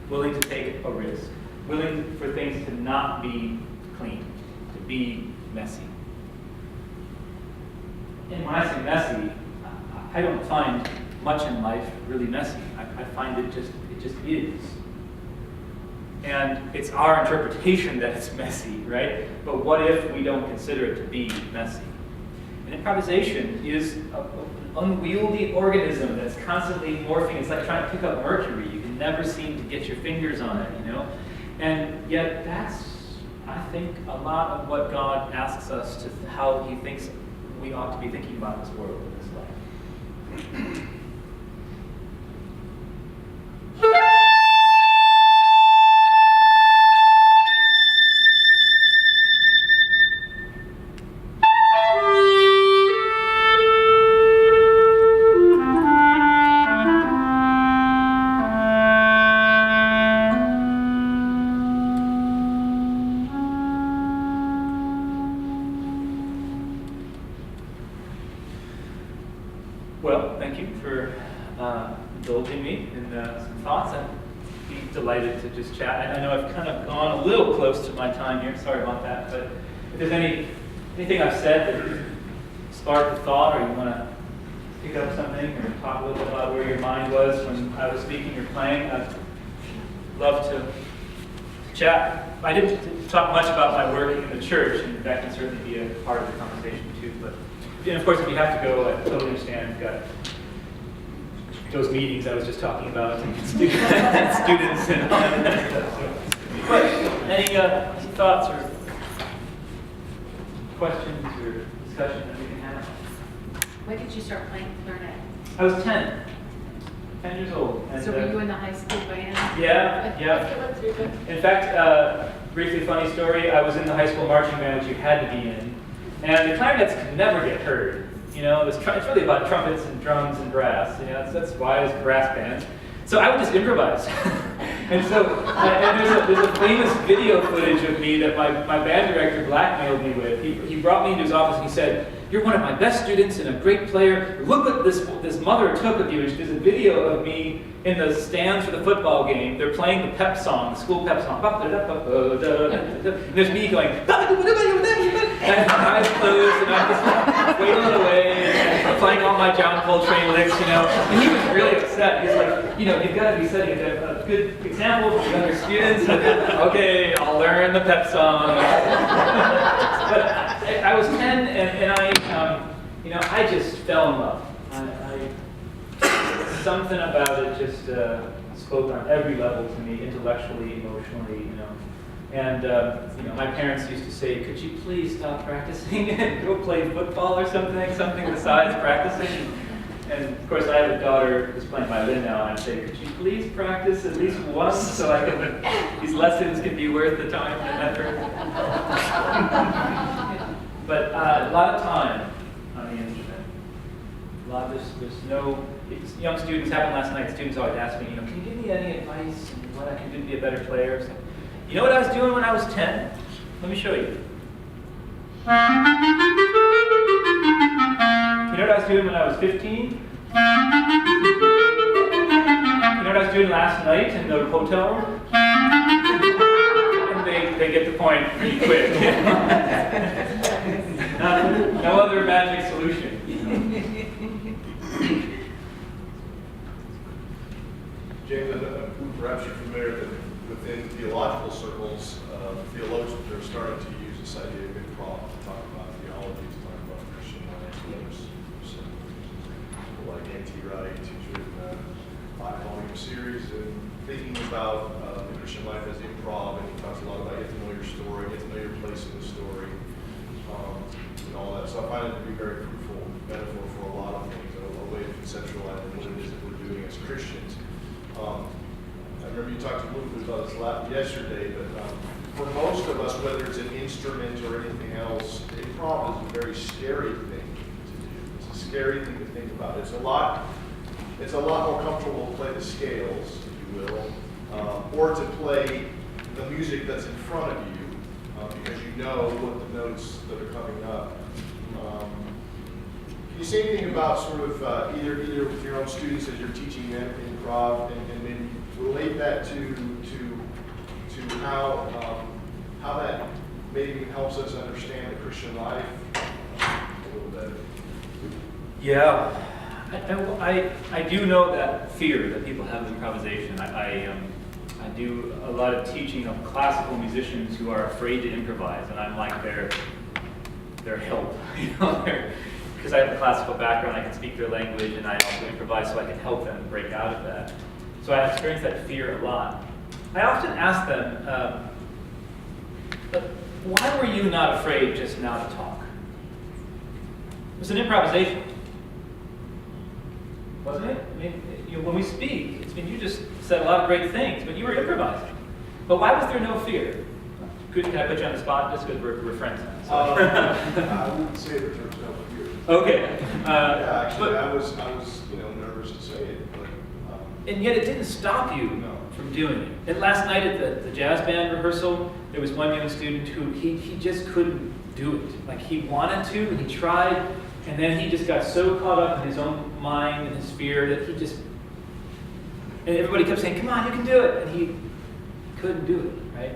willing to take a risk, willing for things to not be clean, to be messy. And when I say messy, I don't find much in life really messy. I find it just is. And it's our interpretation that it's messy, right? But what if we don't consider it to be messy? And improvisation is an unwieldy organism that's constantly morphing. It's like trying to pick up mercury. You can never seem to get your fingers on it, And yet that's, I think, a lot of what God asks us to, how He thinks we ought to be thinking about this world and this life. Well, thank you for indulging me in some thoughts. I'd be delighted to just chat. And I know I've kind of gone a little close to my time here. Sorry about that. But if there's anything I've said that spark a thought, or you want to pick up something, or talk a little bit about where your mind was when I was speaking or playing, I'd love to chat. I didn't talk much about my work in the church, and that can certainly be a part of the conversation too. But and of course, if you have to go, I totally understand. You've got those meetings I was just talking about, and students and all that stuff. So, but any thoughts or questions or discussion that we can have? When did you start playing clarinet? I was 10 years old. And, So were you in the high school band? Yeah. In fact, briefly funny story, I was in the high school marching band, which you had to be in. And the clarinets could never get heard. You know, it's really about trumpets and drums and brass. You know, that's why it's brass bands. So I would just improvise. And so, and there's a famous video footage of me that my band director blackmailed me with. He brought me into his office and he said, "You're one of my best students and a great player. Look what this mother took of you." And there's a video of me in the stands for the football game. They're playing the pep song, the school pep song. And there's me going, and eyes closed, and I'm just wailing away, and playing all my John Coltrane licks, you know. And he was really upset. He's like, you know, you've got to be setting a good example for younger students. Okay, I'll learn the pep song. But I was 10, and I, you know, I just fell in love. Something about it just spoke on every level to me, intellectually, emotionally, you know. And you know, my parents used to say, "Could you please stop practicing and go play football or something besides practicing?" And of course, I have a daughter who's playing violin now, and I'd say, "Could you please practice at least once so I can, these lessons can be worth the time and effort?" But a lot of time on the instrument. There's no, young students, happened last night, students always ask me, you know, "Can you give me any advice on what I can do to be a better player?" So, you know what I was doing when I was 10? Let me show you. You know what I was doing when I was 15? You know what I was doing last night in the hotel room? And they get the point pretty quick. No other magic solution. James, perhaps you're familiar that within theological circles, theologians are starting to use this idea of improv to talk about theology, to talk about Christian life. There's people like N.T. Wright, who's written a 5-volume series and thinking about the Christian life as improv, and he talks a lot about get to know your story, get to know your place in the story, and all that. So I find it to be a very fruitful metaphor for a lot of things, a way of conceptualizing what it is that we're doing as Christians. I remember you talked a little bit about this yesterday, but for most of us, whether it's an instrument or anything else, improv is a very scary thing to do. It's a scary thing to think about. It's a lot more comfortable to play the scales, if you will, or to play the music that's in front of you, because you know what the notes that are coming up. Can you say anything about sort of either with your own students as you're teaching them improv, and maybe relate that to how that maybe helps us understand the Christian life a little better? Yeah, I do know that fear that people have of improvisation. I do a lot of teaching of classical musicians who are afraid to improvise, and I'm like their help, you know. Because I have a classical background, I can speak their language, and I also improvise so I can help them break out of that. So I experienced that fear a lot. I often ask them, but why were you not afraid just now to talk? It was an improvisation, wasn't it? I mean, when we speak, you just said a lot of great things, but you were improvising. But why was there no fear? Can I put you on the spot just because we're friends now? So. I wouldn't say that there was no fear. Okay. Yeah, actually, I was nervous to say it, but. And yet it didn't stop you from doing it. And last night at the jazz band rehearsal, there was one young student who he just couldn't do it. Like he wanted to, and he tried, and then he just got so caught up in his own mind and his fear that he just, and everybody kept saying, "Come on, you can do it," and he couldn't do it, right?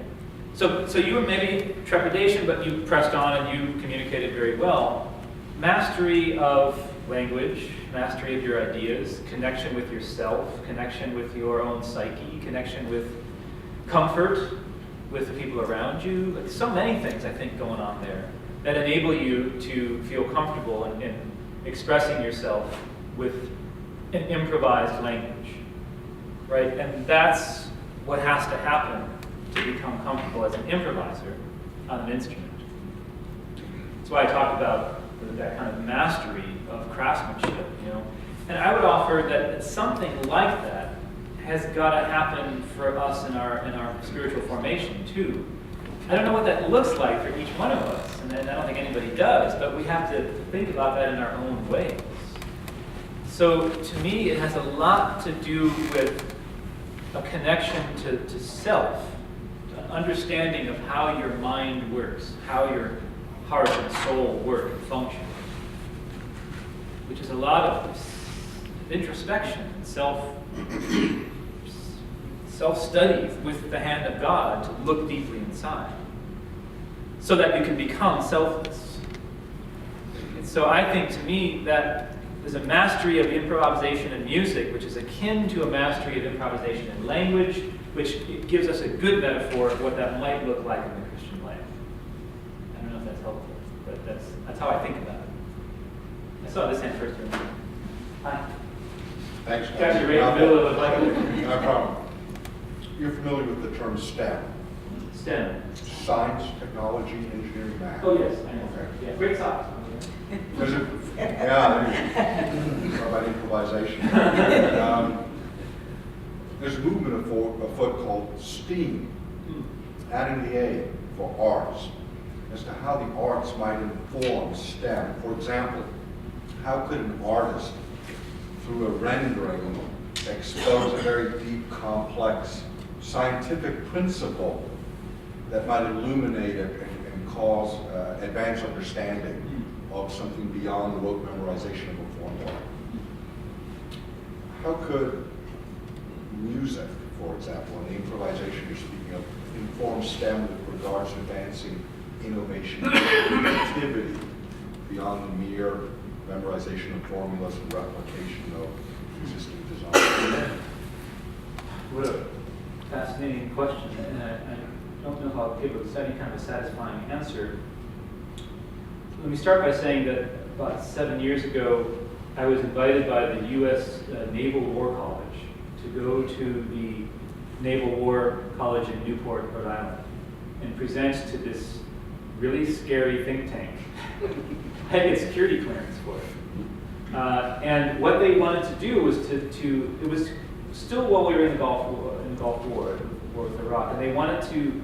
So you were maybe trepidation, but you pressed on and you communicated very well. mastery of language, mastery of your ideas, connection with yourself, connection with your own psyche, connection with comfort with the people around you. Like, so many things, I think, going on there that enable you to feel comfortable in expressing yourself with an improvised language, right? And that's what has to happen to become comfortable as an improviser on an instrument. That's why I talk about that kind of mastery of craftsmanship, you know. And I would offer that something like that has got to happen for us in our spiritual formation too. I don't know what that looks like for each one of us, and I don't think anybody does, but we have to think about that in our own ways. So to me, it has a lot to do with a connection to self, an understanding of how your mind works, how your heart and soul work and function, which is a lot of introspection and self-study with the hand of God to look deeply inside so that you can become selfless. And so I think, to me, that there's a mastery of improvisation in music, which is akin to a mastery of improvisation in language, which gives us a good metaphor of what that might look like in the Christian life. I don't know if that's helpful, but that's how I think about it. I saw this hand first. Hi. Thanks. Guys, you're right in the middle of a No problem. You're familiar with the term STEM? STEM. Science, technology, engineering, math. Oh, yes, I know. Okay. Yeah, great socks. There's a, yeah, talk about improvisation. There's a movement afoot called STEAM, adding the A for arts, as to how the arts might inform STEM. For example, how could an artist, through a rendering, expose a very deep, complex scientific principle that might illuminate it and cause advanced understanding of something beyond the rote memorization of a formula? How could music, for example, and the improvisation you're speaking of, inform STEM with regards to advancing innovation and creativity beyond the mere memorization of formulas and replication of existing design? What a fascinating question, and I don't know how I'll give any kind of a satisfying answer. Let me start by saying that about 7 years ago, I was invited by the U.S. Naval War College to go to the Naval War College in Newport, Rhode Island, and present to this really scary think tank. I had to get security clearance for it. And what they wanted to do was it was still while we were in the Gulf War with Iraq, and they wanted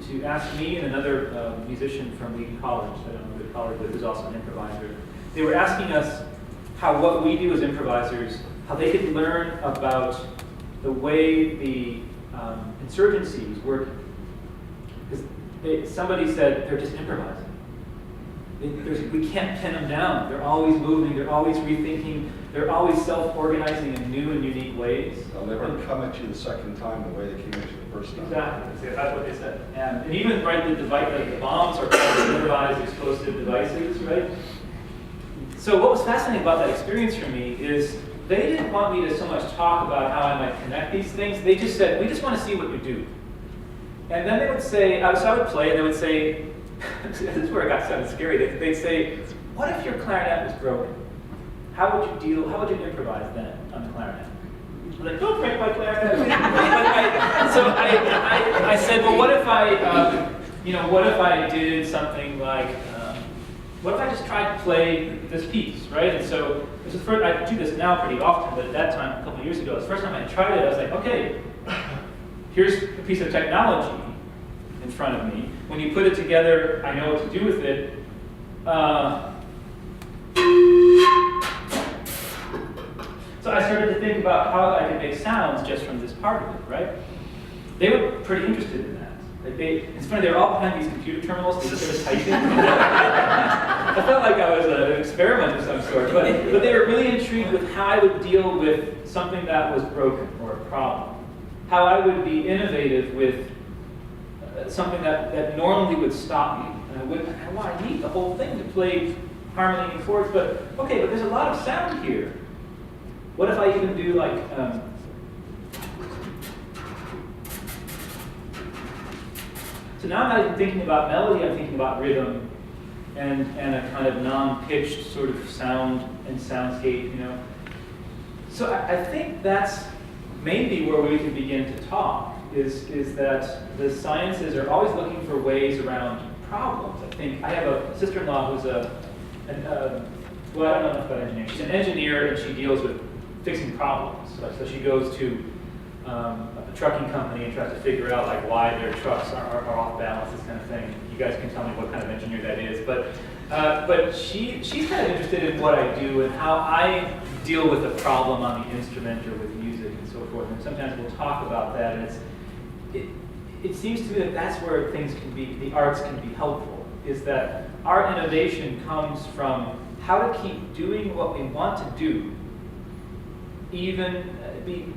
to ask me and another musician from Wheaton College, I don't know the college, but who's also an improviser. They were asking us how what we do as improvisers, how they could learn about the way the insurgency was working. Because somebody said they're just improvising. We can't pin them down. They're always moving, they're always rethinking, they're always self-organizing in new and unique ways. They'll never come at you the second time the way they came at you the first time. Exactly, that's what they said. And even, right, the bombs are called improvised explosive devices, right? So what was fascinating about that experience for me is they didn't want me to so much talk about how I might connect these things. They just said, we just want to see what you do. And then they would say, so I would play, and they would say, this is where it got kind of scary. They'd say, what if your clarinet was broken? How would you improvise then on the clarinet? I'm like, don't break my clarinet. So I said, well, what if I did something like, what if I just tried to play this piece, right? And so this is first, I do this now pretty often, but at that time, a couple of years ago, the first time I tried it, I was like, okay, here's a piece of technology in front of me. When you put it together, I know what to do with it. So I started to think about how I could make sounds just from this part of it, right? They were pretty interested in that. Like it's funny, they were all behind these computer terminals, they just started typing. I felt like I was an experiment of some sort, but they were really intrigued with how I would deal with something that was broken or a problem. How I would be innovative with something that normally would stop me. And I need the whole thing to play harmony and chords, but okay, but there's a lot of sound here. What if I even do like, so now I'm not even thinking about melody, I'm thinking about rhythm and a kind of non-pitched sort of sound and soundscape, you know. So I think that's maybe where we can begin to talk, is that the sciences are always looking for ways around problems. I think I have a sister-in-law who's well, I don't know enough about engineering. She's an engineer and she deals with fixing problems. So she goes to a trucking company and tries to figure out like why their trucks are off balance, this kind of thing. You guys can tell me what kind of engineer that is. But she's kind of interested in what I do and how I deal with a problem on the instrument or with music and so forth. And sometimes we'll talk about that. And it seems to me that that's where things can be, the arts can be helpful, is that our innovation comes from how to keep doing what we want to do, even be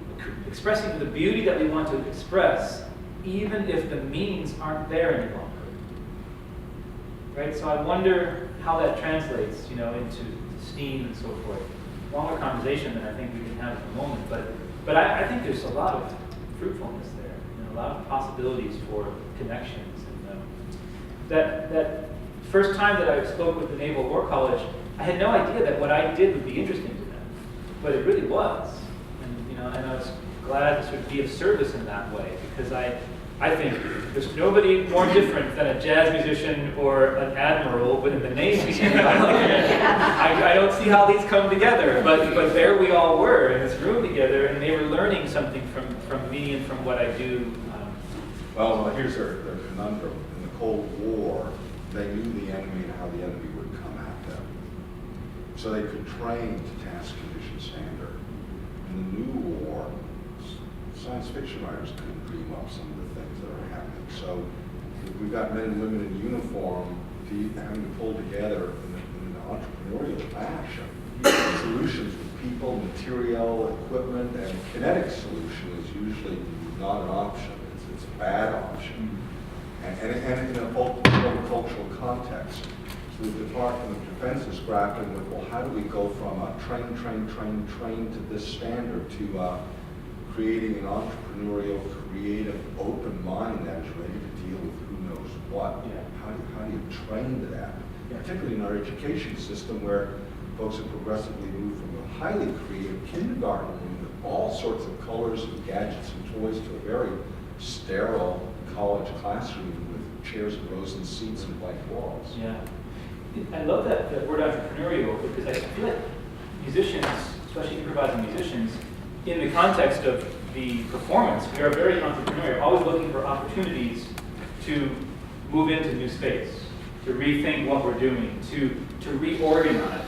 expressing the beauty that we want to express, even if the means aren't there any longer. Right? So I wonder how that translates, you know, into STEAM and so forth. Longer conversation than I think we can have at the moment, but I think there's a lot of fruitfulness there, you know, a lot of possibilities for connections. And that first time that I spoke with the Naval War College, I had no idea that what I did would be interesting to them, but it really was. And, you know, and I was glad to sort of be of service in that way, because I think there's nobody more different than a jazz musician or an admiral within the Navy. I don't see how these come together, but there we all were in this room together, and they were learning something from me and from what I do. Well, here's their conundrum. In the Cold War, they knew the enemy and how the enemy would come at them. So they could train to task condition standard. In the new war, science fiction writers couldn't dream up some of the things that are happening. So we've got men and women in uniform having to pull together in an entrepreneurial fashion solutions with people, material, equipment, and kinetic solution is usually not an option. It's a bad option. And in a cultural context. So the Department of Defense is grappling with, well, how do we go from a train to this standard to creating an entrepreneurial, creative, open mind that is ready to deal with who knows what. Yeah. How do you train to that? Yeah. Particularly in our education system where folks have progressively moved from a highly creative kindergarten room with all sorts of colors and gadgets and toys to a very sterile college classroom with chairs and rows and seats and blank walls. Yeah. I love that word entrepreneurial, because I feel like musicians, especially improvising musicians, in the context of the performance, we are very entrepreneurial, always looking for opportunities to move into new space, to rethink what we're doing, to reorganize,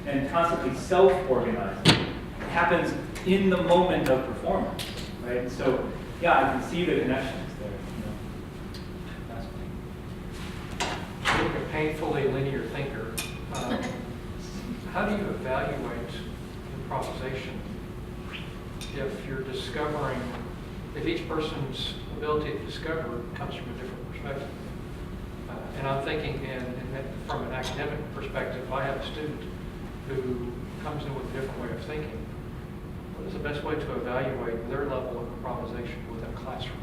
and constantly self-organize. It happens in the moment of performance, right? And so, yeah, I can see the connections there. You know. Being a painfully linear thinker, how do you evaluate improvisation if you're discovering, if each person's ability to discover comes from a different perspective? And I'm thinking from an academic perspective, if I have a student who comes in with a different way of thinking, what is the best way to evaluate their level of improvisation within a classroom?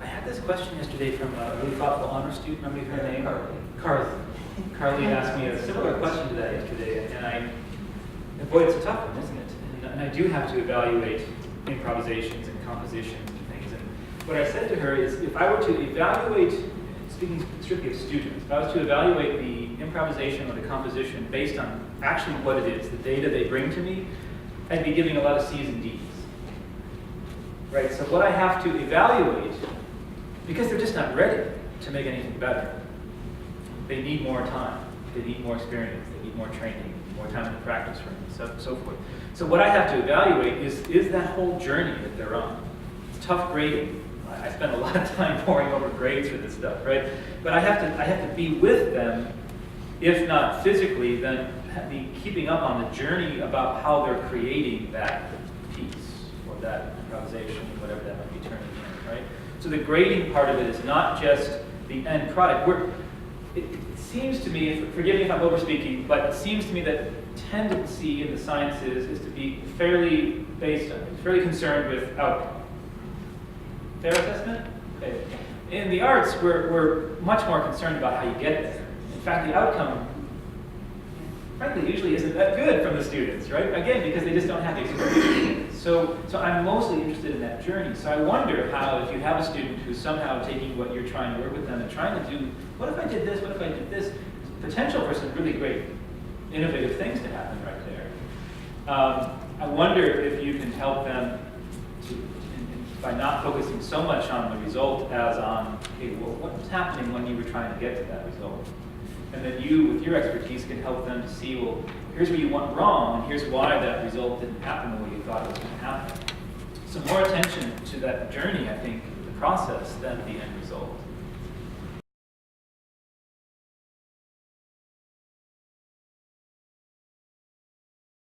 I had this question yesterday from a really thoughtful honor student. Remember her name? Carly. Carly asked me a similar question to that yesterday, and boy, it's a tough one, isn't it? And I do have to evaluate improvisations and compositions and things. And what I said to her is, if I were to evaluate, speaking strictly of students, if I was to evaluate the improvisation or the composition based on actually what it is, the data they bring to me, I'd be giving a lot of C's and D's. Right? So what I have to evaluate, because they're just not ready to make anything better. They need more time. They need more experience. They need more training, more time to practice from, so forth. So what I have to evaluate is that whole journey that they're on. It's tough grading. I spend a lot of time poring over grades for this stuff, right? But I have to be with them, if not physically, then be keeping up on the journey about how they're creating that piece or that improvisation, whatever that might be turning in, right? So the grading part of it is not just the end product. It seems to me, forgive me if I'm overspeaking, but it seems to me that tendency in the sciences is to be fairly concerned with outcome. Fair assessment? Okay. In the arts, we're much more concerned about how you get there. In fact, the outcome, frankly, usually isn't that good from the students, right? Again, because they just don't have the experience. So I'm mostly interested in that journey. So I wonder how, if you have a student who's somehow taking what you're trying to work with them and trying to do, what if I did this, what if I did this? Potential for some really great, innovative things to happen right there. I wonder if you can help them by not focusing so much on the result as on, okay, well, what's happening when you were trying to get to that result? And then you, with your expertise, can help them to see, well, here's where you went wrong, and here's why that result didn't happen the way you thought it was going to happen. So more attention to that journey, I think, the process, than the end result.